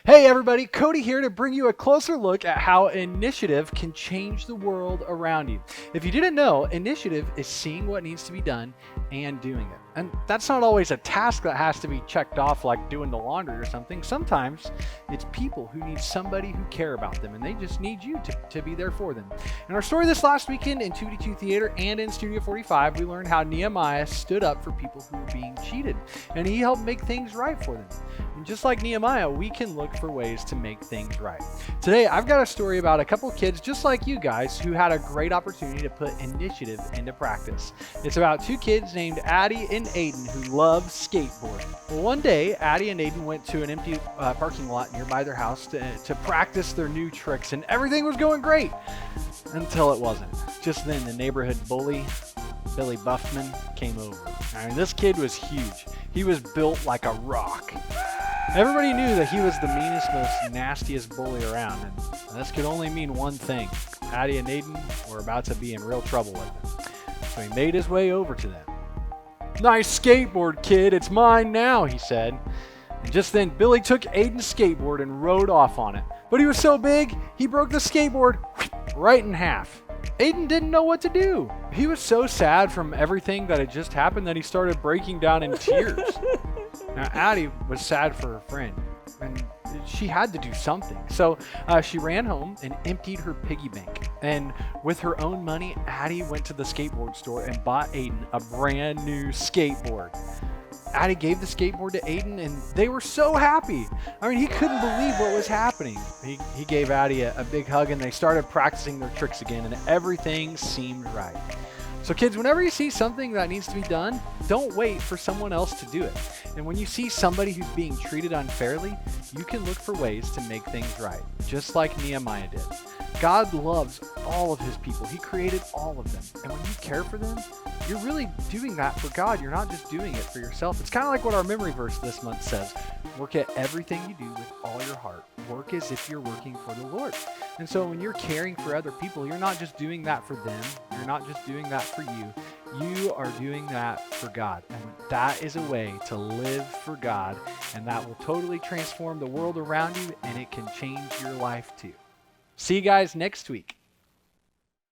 Hey everybody, Cody here to bring you a closer look at how initiative can change the world around you. If you didn't know, initiative is seeing what needs to be done and doing it. And that's not always a task that has to be checked off like doing the laundry or something. Sometimes it's people who need somebody who care about them and they just need you to be there for them. In our story this last weekend in 2D2 Theater and in Studio 45, we learned how Nehemiah stood up for people who were being cheated and he helped make things right for them. And just like Nehemiah, we can look for ways to make things right. Today, I've got a story about a couple kids just like you guys who had a great opportunity to put initiative into practice. It's about two kids named Addie and Aiden who love skateboarding. Well, one day, Addie and Aiden went to an empty parking lot nearby their house to practice their new tricks, and everything was going great until it wasn't. Just then, the neighborhood bully, Billy Buffman, came over. I mean, this kid was huge. He was built like a rock. Everybody knew that he was the meanest, most nastiest bully around, and this could only mean one thing. Addie and Aiden were about to be in real trouble with him. So he made his way over to them. "Nice skateboard, kid. It's mine now," he said. And just then, Billy took Aiden's skateboard and rode off on it. But he was so big, he broke the skateboard right in half. Aiden didn't know what to do. He was so sad from everything that had just happened that he started breaking down in tears. Now, Addie was sad for her friend, and she had to do something. So she ran home and emptied her piggy bank. And with her own money, Addie went to the skateboard store and bought Aiden a brand new skateboard. Addie gave the skateboard to Aiden, and they were so happy. I mean, he couldn't believe what was happening. He gave Addie a big hug, and they started practicing their tricks again, and everything seemed right. So kids, whenever you see something that needs to be done, don't wait for someone else to do it. And when you see somebody who's being treated unfairly, you can look for ways to make things right, just like Nehemiah did. God loves all of his people. He created all of them. And when you care for them, you're really doing that for God. You're not just doing it for yourself. It's kind of like what our memory verse this month says. Work at everything you do with all your heart. Work as if you're working for the Lord. And so when you're caring for other people, you're not just doing that for them. You're not just doing that for you. You are doing that for God. And that is a way to live for God. And that will totally transform the world around you, and it can change your life too. See you guys next week.